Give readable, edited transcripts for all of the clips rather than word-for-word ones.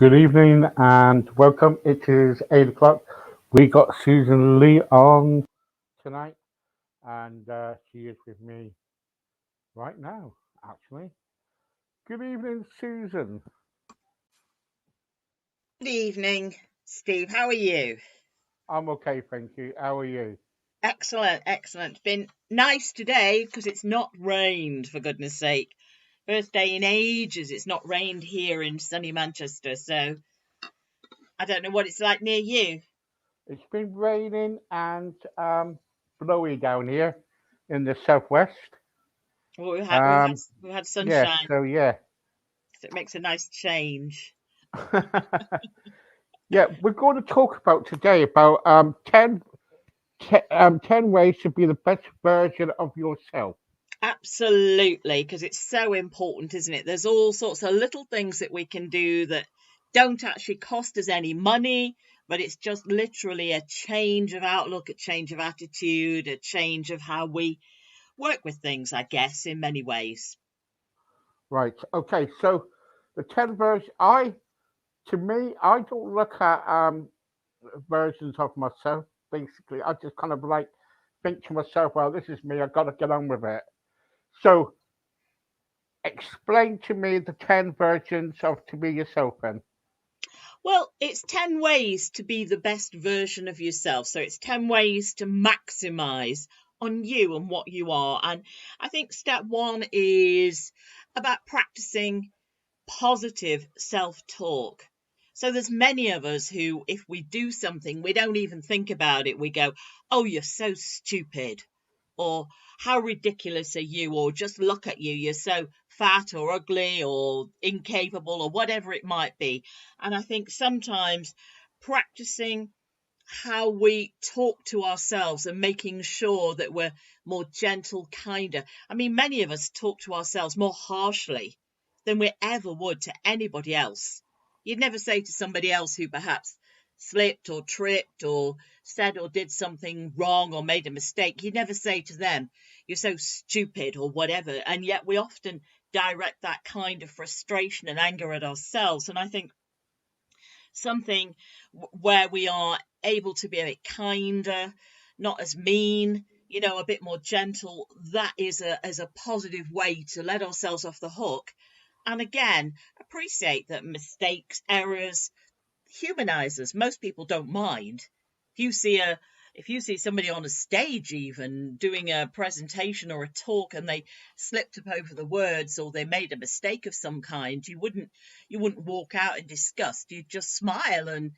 Good evening and welcome. It is 8 o'clock. We got Susan Lee on tonight, and she is with me right now, actually. Good evening, Susan. Good evening, Steve. How are you? I'm okay, thank you. How are you? Excellent, excellent. Been nice today because it's not rained, for goodness sake. First day in ages it's not rained here in sunny Manchester, so I don't know what it's like near you. It's been raining and blowy down here in the southwest. Well, we've had we've had Um, we've had yeah, sunshine, so yeah. so it makes a nice change. Yeah, we're going to talk about today about 10 ways to be the best version of yourself. Absolutely, because it's so important, isn't it? There's all sorts of little things that we can do that don't actually cost us any money, but it's just literally a change of outlook, a change of attitude, a change of how we work with things, I guess, in many ways. Right. Okay. So the 10 version, to me, I don't look at versions of myself. Basically, I just kind of like think to myself, well, this is me. I got to get on with it. So explain to me the 10 versions of to be yourself then. Well, it's 10 ways to be the best version of yourself. So it's 10 ways to maximize on you and what you are. And I think step one is about practicing positive self-talk. So there's many of us who, if we do something, we don't even think about it. We go, oh, you're so stupid, or how ridiculous are you, or just look at you, you're so fat or ugly or incapable or whatever it might be. And I think sometimes practicing how we talk to ourselves and making sure that we're more gentle, kinder. I mean, many of us talk to ourselves more harshly than we ever would to anybody else. You'd never say to somebody else who perhaps slipped or tripped or said or did something wrong or made a mistake, you'd never say to them, you're so stupid or whatever. And yet we often direct that kind of frustration and anger at ourselves. And I think something where we are able to be a bit kinder, not as mean, a bit more gentle. That is a positive way to let ourselves off the hook. And again, appreciate that mistakes, errors, humanize us. Most people don't mind. If you see a if you see somebody on a stage even doing a presentation or a talk and they slipped up over the words or they made a mistake of some kind, you wouldn't walk out in disgust. You'd just smile and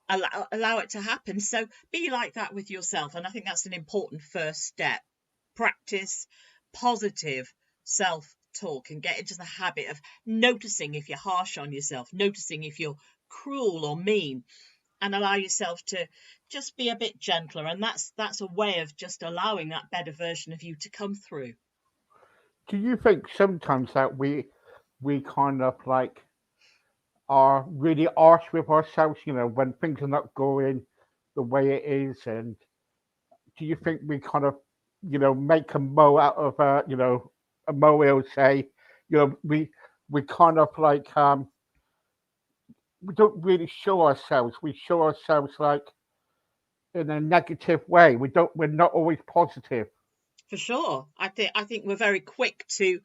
allow it to happen. So be like that with yourself. And I think that's an important first step. Practice positive self talk and get into the habit of noticing if you're harsh on yourself, noticing if you're cruel or mean, and allow yourself to just be a bit gentler. And that's a way of just allowing that better version of you to come through. Do you think sometimes that we kind of like are really harsh with ourselves, when things are not going the way it is, and do you think we kind of, make a mo out of a molehill? Say, we kind of like we don't really show ourselves. We show ourselves like in a negative way. We don't. We're not always positive. For sure. I think we're very quick to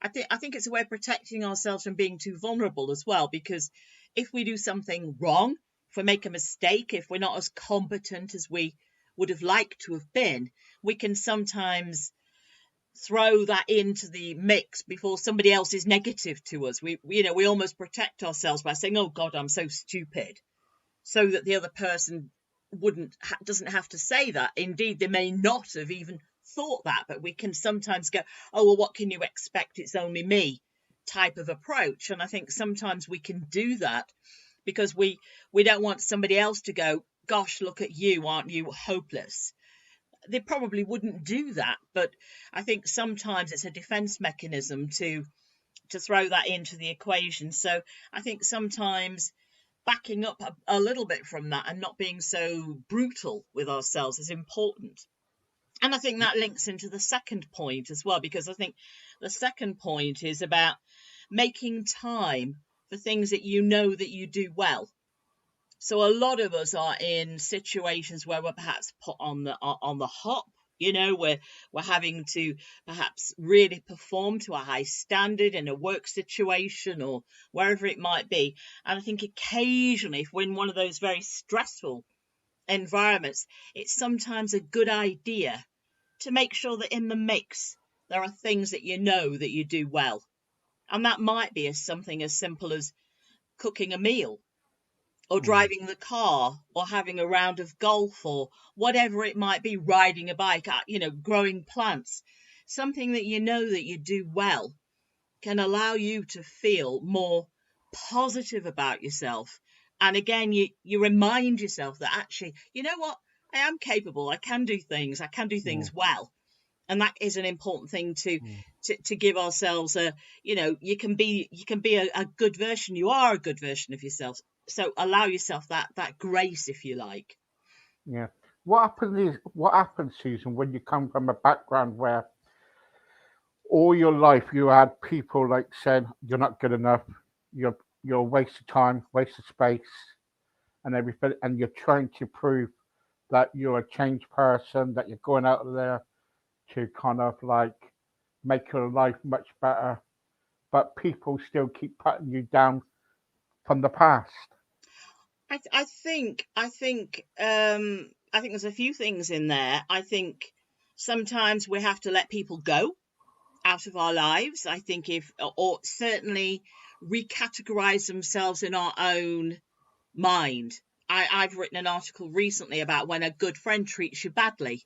I think it's a way of protecting ourselves from being too vulnerable as well, because if we do something wrong, if we make a mistake, if we're not as competent as we would have liked to have been, we can sometimes throw that into the mix before somebody else is negative to us. We almost protect ourselves by saying, "Oh God, I'm so stupid," so that the other person wouldn't doesn't have to say that. Indeed, they may not have even thought that, but we can sometimes go, oh well, what can you expect, it's only me, type of approach. And I think sometimes we can do that because we don't want somebody else to go, gosh, look at you, aren't you hopeless. They probably wouldn't do that, but I think sometimes it's a defense mechanism to throw that into the equation. So I think sometimes backing up a little bit from that and not being so brutal with ourselves is important. And I think that links into the second point as well, because I think the second point is about making time for things that you know that you do well. So a lot of us are in situations where we're perhaps put on the hop. We're having to perhaps really perform to a high standard in a work situation or wherever it might be. And I think occasionally, if we're in one of those very stressful environments, it's sometimes a good idea to make sure that in the mix there are things that you know that you do well. And that might be as something as simple as cooking a meal, or Mm. driving the car, or having a round of golf, or whatever it might be, riding a bike, growing plants. Something that you know that you do well can allow you to feel more positive about yourself. And again, you remind yourself that actually, you know what? I am capable. I can do things. I can do Mm. things well. And that is an important thing to Mm. to give ourselves a, you can be a good version. You are a good version of yourself. So allow yourself that grace, if you like. Yeah. What happens, Susan, when you come from a background where all your life you had people like saying you're not good enough, you're a waste of time, waste of space, and everything, and you're trying to prove that you're a changed person, that you're going out there to kind of like make your life much better, but people still keep putting you down from the past. I think there's a few things in there. I think sometimes we have to let people go out of our lives. I think if or certainly recategorize themselves in our own mind. I've written an article recently about when a good friend treats you badly.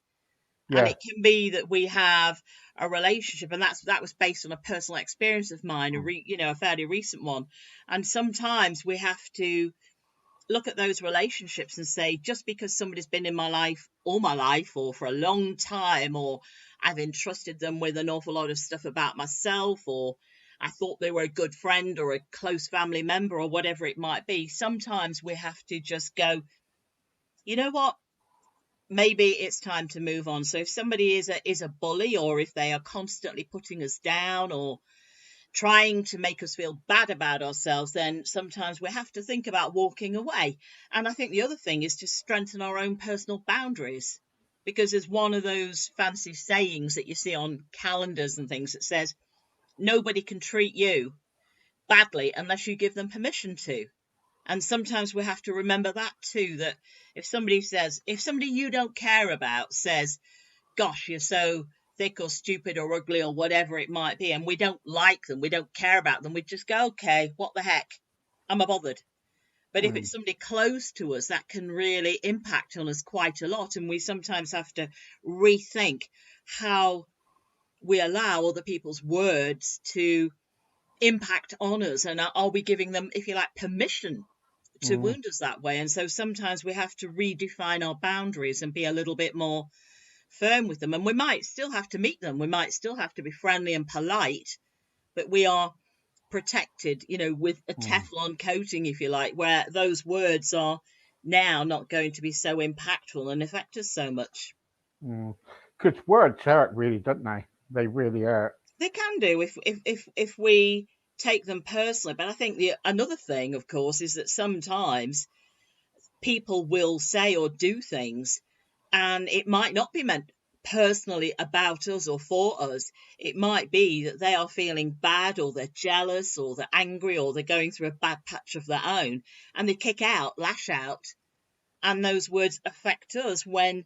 And Yeah. it can be that we have a relationship, and that was based on a personal experience of mine, a fairly recent one. And sometimes we have to look at those relationships and say, just because somebody's been in my life all my life or for a long time, or I've entrusted them with an awful lot of stuff about myself, or I thought they were a good friend or a close family member or whatever it might be, sometimes we have to just go, you know what, maybe it's time to move on. So if somebody is a bully, or if they are constantly putting us down or trying to make us feel bad about ourselves, then sometimes we have to think about walking away. And I think the other thing is to strengthen our own personal boundaries, because there's one of those fancy sayings that you see on calendars and things that says nobody can treat you badly unless you give them permission to. And sometimes we have to remember that too, that if somebody you don't care about says, gosh, you're so thick or stupid or ugly or whatever it might be, and we don't like them, we don't care about them, we just go, okay, what the heck? I'm a bothered. But if Mm. it's somebody close to us, that can really impact on us quite a lot. And we sometimes have to rethink how we allow other people's words to impact on us. And are we giving them, if you like, permission to Mm. wound us that way? And so sometimes we have to redefine our boundaries and be a little bit more firm with them. And we might still have to meet them. We might still have to be friendly and polite, but we are protected, with a Mm. Teflon coating, if you like, where those words are now not going to be so impactful and affect us so much. Mm. Because words hurt, really, don't they? They really hurt. They can do if we take them personally. But I think another thing, of course, is that sometimes people will say or do things, and it might not be meant personally about us or for us. It might be that they are feeling bad, or they're jealous, or they're angry, or they're going through a bad patch of their own, and they lash out, and those words affect us when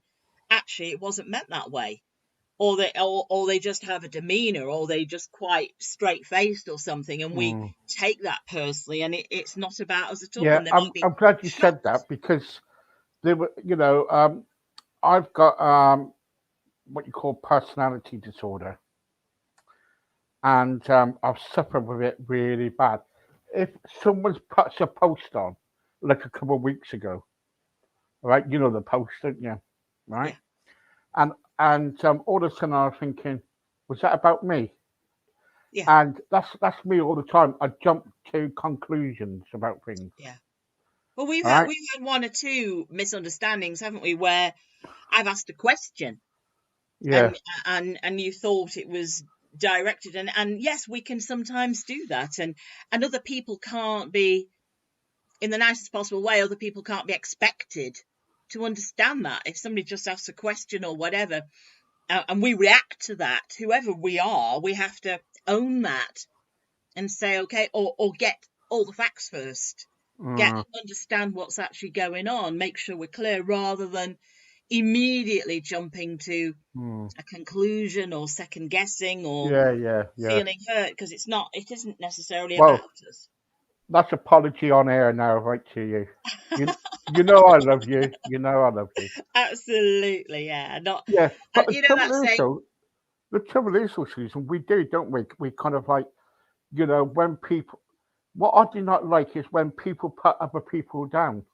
actually it wasn't meant that way. Or they just have a demeanor, or they just quite straight faced or something, and we Mm. take that personally, and it's not about us at all, Yeah, and they I'm, might be I'm glad you said shocked. that because there were, I've got what you call personality disorder, and I've suffered with it really bad. If someone puts a post on, like a couple of weeks ago, right? You know the post, don't you? Right? Yeah, And all of a sudden I'm thinking, was that about me? yeah, And that's me all the time. I jump to conclusions about things. yeah. Well, we've All had right? we've had one or two misunderstandings, haven't we, where I've asked a question, Yeah. and you thought it was directed. And yes, we can sometimes do that, and other people can't be, in the nicest possible way, other people can't be expected to understand that. If somebody just asks a question or whatever, and we react to that, whoever we are, we have to own that and say, okay, or get all the facts first, Mm, understand what's actually going on, make sure we're clear, rather than immediately jumping to mm. a conclusion or second guessing or Yeah, yeah, yeah. feeling hurt, because it isn't necessarily about Well, us. that's apology on air now, right to you. You, you know I love you. You know I love you. Absolutely, yeah. Not, Yeah, but the you know, trouble that is, saying. though, the trouble is, Susan, we do, don't we? We kind of like, when people, what I do not like is when people put other people down.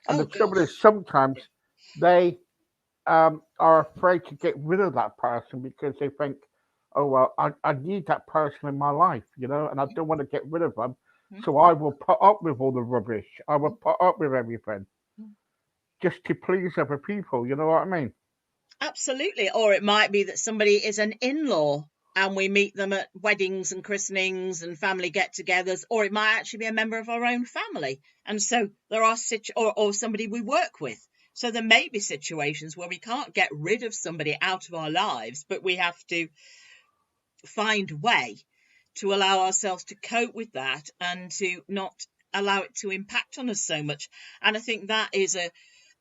And the Oh trouble is, gosh. sometimes they are afraid to get rid of that person because they think, oh, well, I need that person in my life, and I don't want to get rid of them. So I will put up with all the rubbish. I will put up with everything just to please other people. You know what I mean? Absolutely. Or it might be that somebody is an in-law and we meet them at weddings and christenings and family get-togethers, or it might actually be a member of our own family. And so there are or somebody we work with. So there may be situations where we can't get rid of somebody out of our lives, but we have to find a way to allow ourselves to cope with that and to not allow it to impact on us so much. And I think that is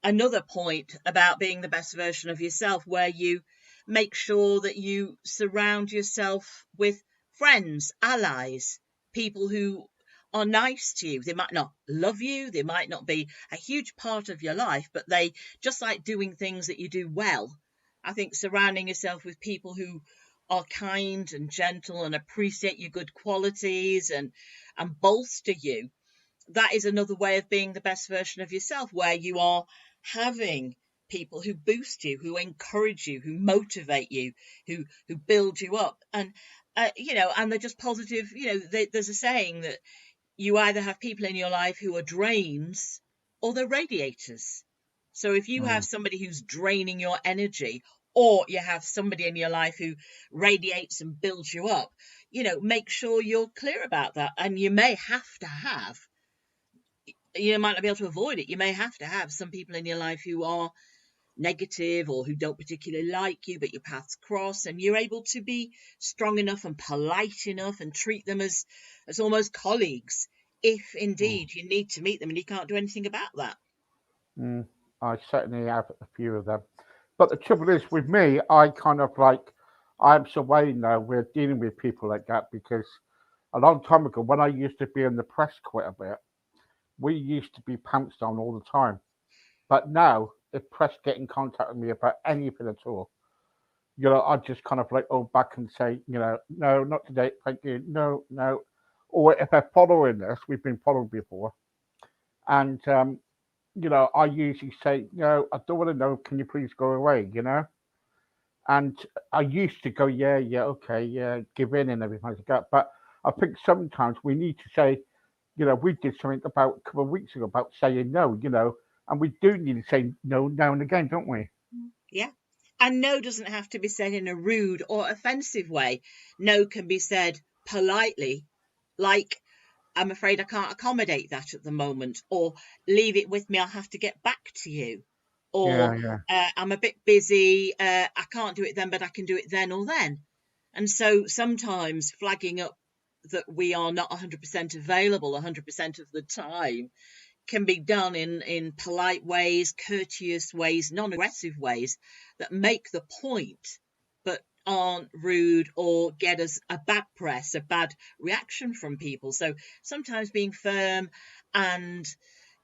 another point about being the best version of yourself, where you make sure that you surround yourself with friends, allies, people who are nice to you. They might not love you, they might not be a huge part of your life, but they just like doing things that you do well. I think surrounding yourself with people who are kind and gentle and appreciate your good qualities and bolster you, that is another way of being the best version of yourself, where you are having people who boost you, who encourage you, who motivate you, who build you up, and and they're just positive. There's a saying that you either have people in your life who are drains or they're radiators. So if you have Mm, somebody who's draining your energy, or you have somebody in your life who radiates and builds you up, make sure you're clear about that. And you may have to have, you might not be able to avoid it. You may have to have some people in your life who are negative or who don't particularly like you, but your paths cross, and you're able to be strong enough and polite enough and treat them as almost colleagues, if mm, indeed you need to meet them and you can't do anything about that. mm. I certainly have a few of them. But the trouble is, with me, I kind of like, I'm so way now. We're dealing with people like that because a long time ago, when I used to be in the press quite a bit, we used to be pounced on all the time. But now, if press get in contact with me about anything at all, I just kind of like go back and say, no, not today, thank you, no, no. Or if they're following this, we've been followed before, and I usually say, no, I don't want to know. Can you please go away? And I used to go, yeah, yeah, okay, yeah, give in and everything like that. But I think sometimes we need to say, we did something about a couple of weeks ago about saying no, and we do need to say no now and again, don't we? Yeah. And no doesn't have to be said in a rude or offensive way. No can be said politely, like, I'm afraid I can't accommodate that at the moment, or leave it with me, I'll have to get back to you, or Yeah, yeah. I'm a bit busy, I can't do it then, but I can do it then or then. And so sometimes flagging up that we are not 100% available 100% of the time can be done in polite ways, courteous ways, non-aggressive ways that make the point, but aren't rude or get us a bad press, a bad reaction from people. So sometimes being firm and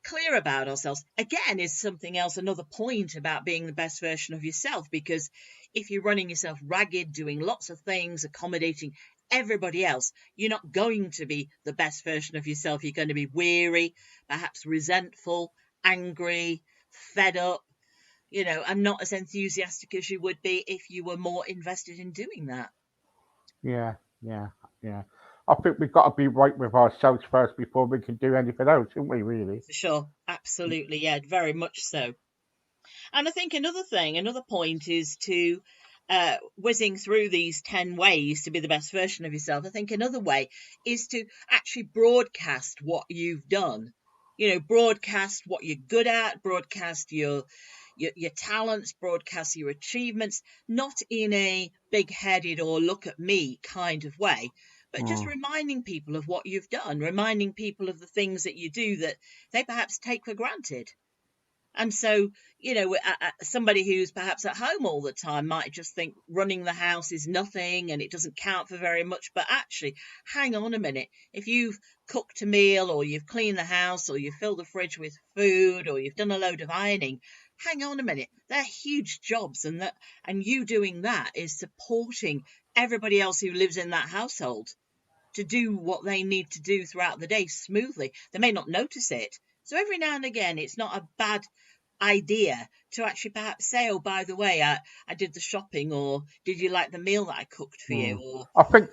clear about ourselves again is something else, another point about being the best version of yourself, because if you're running yourself ragged, doing lots of things, accommodating everybody else, you're not going to be the best version of yourself. You're going to be weary, perhaps resentful, angry, fed up, and not as enthusiastic as you would be if you were more invested in doing that. Yeah, yeah, yeah. I think we've got to be right with ourselves first before we can do anything else, haven't we? Really? For sure. Absolutely. Yeah, very much so. And I think another point is to whizzing through these 10 ways to be the best version of yourself, I think another way is to actually broadcast what you've done. Broadcast what you're good at, broadcast your talents, broadcast your achievements, not in a big-headed or look at me kind of way, but just Mm. reminding people of what you've done, reminding people of the things that you do that they perhaps take for granted. And so, somebody who's perhaps at home all the time might just think running the house is nothing and it doesn't count for very much. But actually, hang on a minute. If you've cooked a meal, or you've cleaned the house, or you've filled the fridge with food, or you've done a load of ironing, hang on a minute. They're huge jobs, and you doing that is supporting everybody else who lives in that household to do what they need to do throughout the day smoothly. They may not notice it. So every now and again, it's not a bad idea to actually perhaps say, oh, by the way, I did the shopping, or did you like the meal that I cooked for you? Mm. Or I think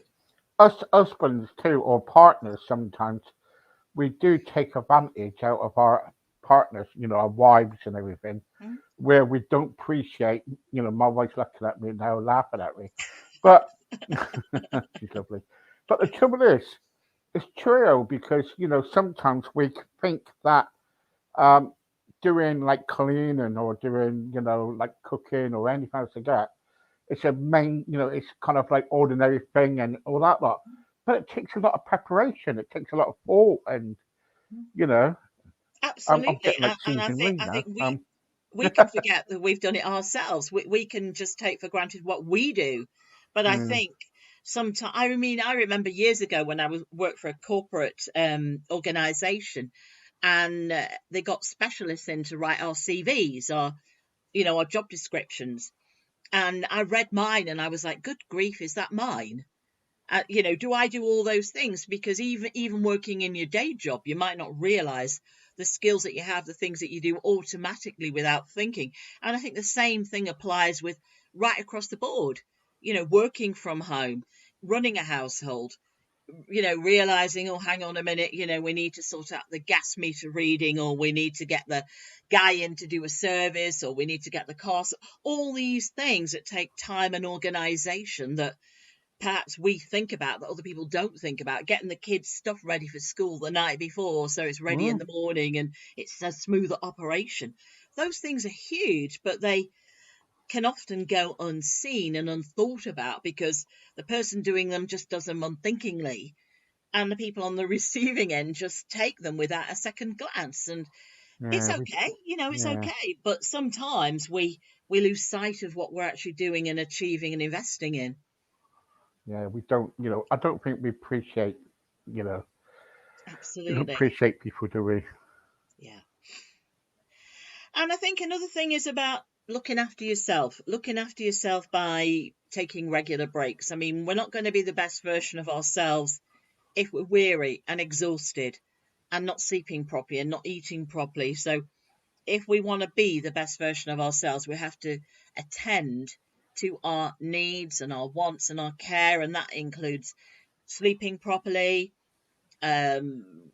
us husbands too, or partners, sometimes we do take advantage out of our partners, our wives and everything, hmm? where we don't appreciate. My wife's looking at me now, laughing at me, but she's lovely. But the trouble is, it's true because sometimes we think that um, doing like cleaning or doing like cooking or anything else like that, it's a main, it's kind of like ordinary thing and all that lot. But it takes a lot of preparation. It takes a lot of thought, and you know, I'm Absolutely. getting like And scenes in ring I now. think we can forget that we've done it ourselves. We can just take for granted what we do. But I Mm, think sometimes, I remember years ago when I was worked for a corporate organization, and they got specialists in to write our CVs, or our job descriptions. And I read mine and I was like, good grief, is that mine? Do I do all those things? Because even working in your day job, you might not realize the skills that you have, the things that you do automatically without thinking. And I think the same thing applies with right across the board. Working from home, running a household, realizing, oh, hang on a minute, we need to sort out the gas meter reading, or we need to get the guy in to do a service, or we need to get the car. All these things that take time and organization that perhaps we think about that other people don't think about. Getting the kids stuff ready for school the night before so it's ready in mm, the morning and it's a smoother operation. Those things are huge, but they can often go unseen and unthought about because the person doing them just does them unthinkingly, and the people on the receiving end just take them without a second glance. And it's yeah, okay, it's yeah, okay, but sometimes we lose sight of what we're actually doing and achieving and investing in. yeah. We don't, I don't think we appreciate, you know, we don't Absolutely. appreciate people, do we? Yeah. And I think another thing is about looking after yourself by taking regular breaks. I mean, we're not going to be the best version of ourselves if we're weary and exhausted and not sleeping properly and not eating properly. So, if we want to be the best version of ourselves, we have to attend to our needs and our wants and our care. And that includes sleeping properly, um,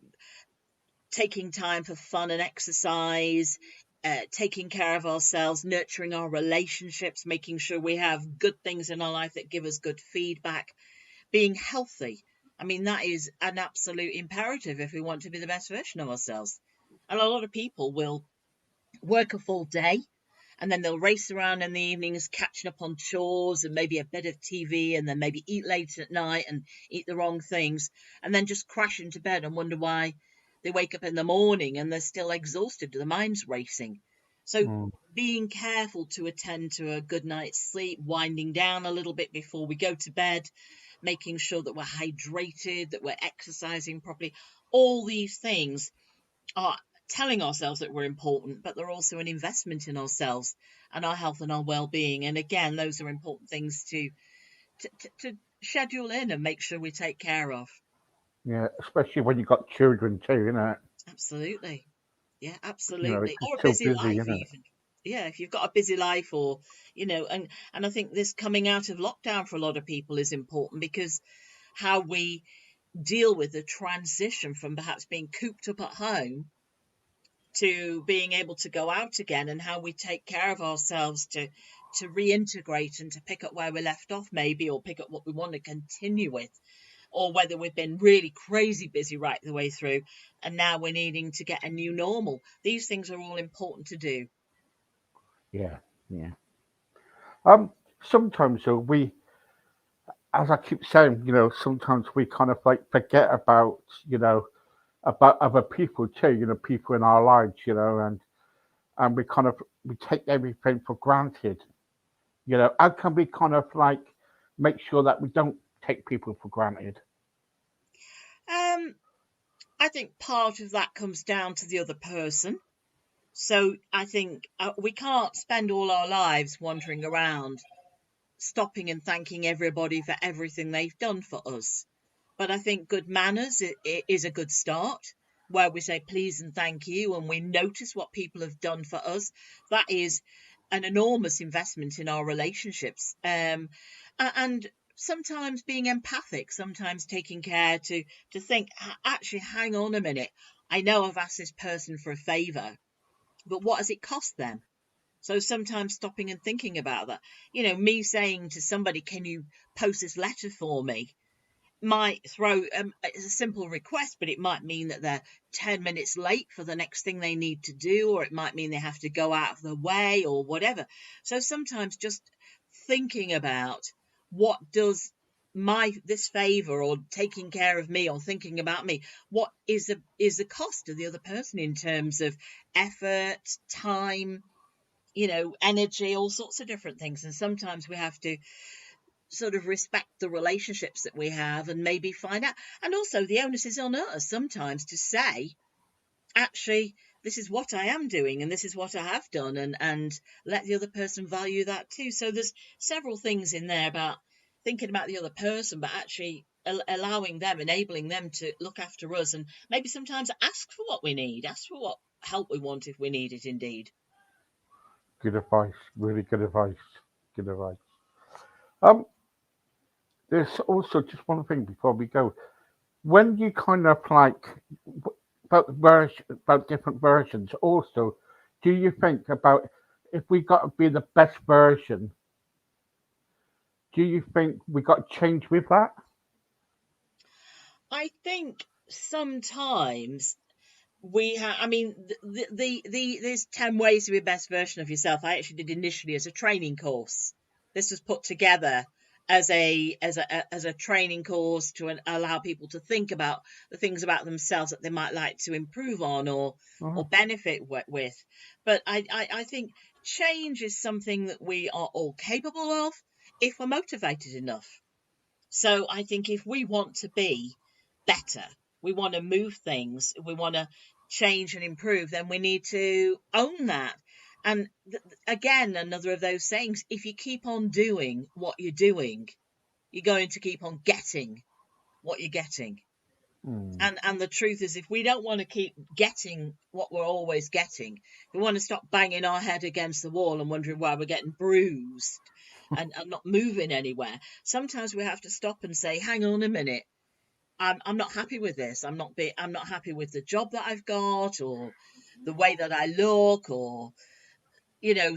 taking time for fun and exercise, taking care of ourselves, nurturing our relationships, making sure we have good things in our life that give us good feedback, being healthy. I mean, that is an absolute imperative if we want to be the best version of ourselves. And a lot of people will work a full day and then they'll race around in the evenings catching up on chores and maybe a bit of TV, and then maybe eat late at night and eat the wrong things, and then just crash into bed and wonder why they wake up in the morning and they're still exhausted, the mind's racing. So Mm, being careful to attend to a good night's sleep, winding down a little bit before we go to bed, making sure that we're hydrated, that we're exercising properly, all these things are telling ourselves that we're important, but they're also an investment in ourselves and our health and our well-being. And again, those are important things to schedule in and make sure we take care of. yeah, especially when you've got children too, Absolutely. Yeah, absolutely. It's Or a so busy busy, life, it? even. Yeah, if you've got a busy life, or and I think this coming out of lockdown for a lot of people is important, because how we deal with the transition from perhaps being cooped up at home to being able to go out again, and how we take care of ourselves to to reintegrate and to pick up where we left off, maybe, or pick up what we want to continue with, or whether we've been really crazy busy right the way through and now we're needing to get a new normal. These things are all important to do. Yeah, yeah. Um, Sometimes though as I keep saying, sometimes we kind of like forget about, about other people too, people in our lives, and we take everything for granted. How can we kind of like make sure that we don't take people for granted? um I think part of that comes down to the other person. So I think we can't spend all our lives wandering around stopping and thanking everybody for everything they've done for us. But I think good manners is a good start, where we say please and thank you and we notice what people have done for us. That is an enormous investment in our relationships. And sometimes being empathic, sometimes taking care to think, actually, hang on a minute. I know I've asked this person for a favour, but what has it cost them? So sometimes stopping and thinking about that. Me saying to somebody, can you post this letter for me? Might throw it's a simple request, but it might mean that they're 10 minutes late for the next thing they need to do, or it might mean they have to go out of the way or whatever. So sometimes just thinking about what does this favor or taking care of me or thinking about me, what is the cost of the other person in terms of effort, time, energy, all sorts of different things. And sometimes we have to sort of respect the relationships that we have and maybe find out. And also, the onus is on us sometimes to say, actually, this is what I am doing and this is what I have done, and let the other person value that too. So there's several things in there about thinking about the other person, but actually allowing them, enabling them to look after us, and maybe sometimes ask for what we need, ask for what help we want if we need it indeed. Good advice, really good advice, good advice. Um, there's also just one thing before we go. When you kind of like about different versions, also, do you think about if we got to be the best version? Do you think we got to change with that? I think sometimes we have, I mean, there's 10 ways to be the best version of yourself. I actually did initially as a training course. This was put together as a training course to allow people to think about the things about themselves that they might like to improve on or Oh, benefit with. But I think change is something that we are all capable of if we're motivated enough. So I think if we want to be better, we want to move things, we want to change and improve, then we need to own that. And again, another of those sayings, if you keep on doing what you're doing, you're going to keep on getting what you're getting. mm, And the truth is, if we don't want to keep getting what we're always getting, we want to stop banging our head against the wall and wondering why we're getting bruised and not moving anywhere. Sometimes we have to stop and say, hang on a minute. I'm not happy with this. I'm not happy with the job that I've got, or the way that I look, or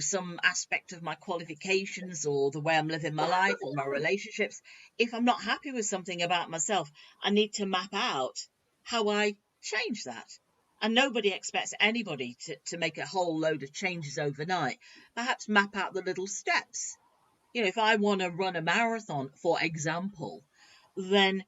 some aspect of my qualifications, or the way I'm living my life, or my relationships. If I'm not happy with something about myself, I need to map out how I change that. And nobody expects anybody to make a whole load of changes overnight. Perhaps map out the little steps. If I want to run a marathon, for example, then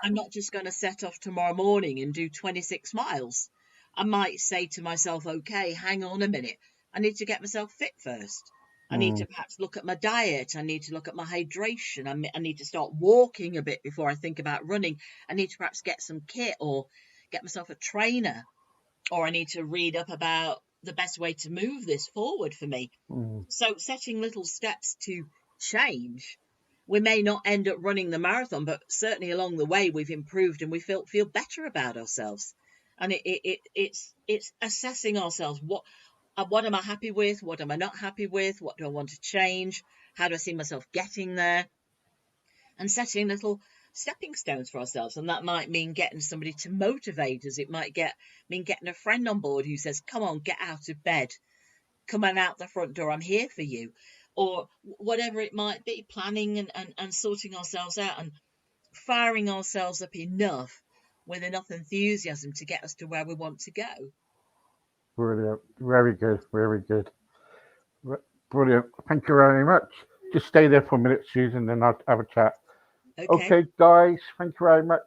I'm not just going to set off tomorrow morning and do 26 miles. I might say to myself, okay, hang on a minute. I need to get myself fit first. I need mm, to perhaps look at my diet. I need to look at my hydration. I need to start walking a bit before I think about running. I need to perhaps get some kit or get myself a trainer, or I need to read up about the best way to move this forward for me. mm, So setting little steps to change. We may not end up running the marathon, but certainly along the way we've improved and we feel better about ourselves. And it's assessing ourselves. What am I happy with? What am I not happy with? What do I want to change? How do I see myself getting there? And setting little stepping stones for ourselves. And that might mean getting somebody to motivate us. It might mean getting a friend on board who says, come on, get out of bed. Come on out the front door. I'm here for you. or whatever it might be, planning and sorting ourselves out and firing ourselves up enough with enough enthusiasm to get us to where we want to go. Brilliant. Very good. Very good. Brilliant. Thank you very much. Just stay there for a minute, Susan, then I'll have a chat. Okay. Okay, guys, thank you very much.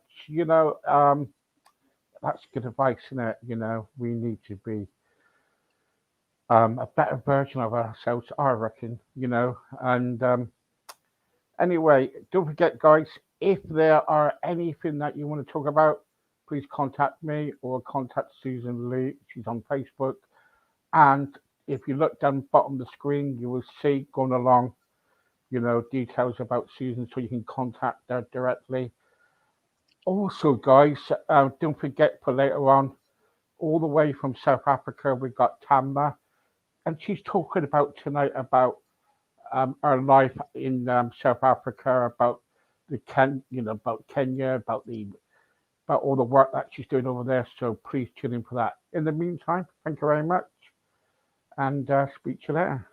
That's good advice, isn't it? We need to be a better version of ourselves, I reckon. And anyway, don't forget, guys, if there are anything that you want to talk about, please contact me or contact Susan Lee. She's on Facebook. And if you look down the bottom of the screen, you will see going along, details about Susan so you can contact her directly. Also, guys, don't forget for later on, all the way from South Africa, we've got Tamma, and she's talking about tonight about her life in South Africa, about about Kenya, about all the work that she's doing over there. So please tune in for that. In the meantime, thank you very much, and speak to you later.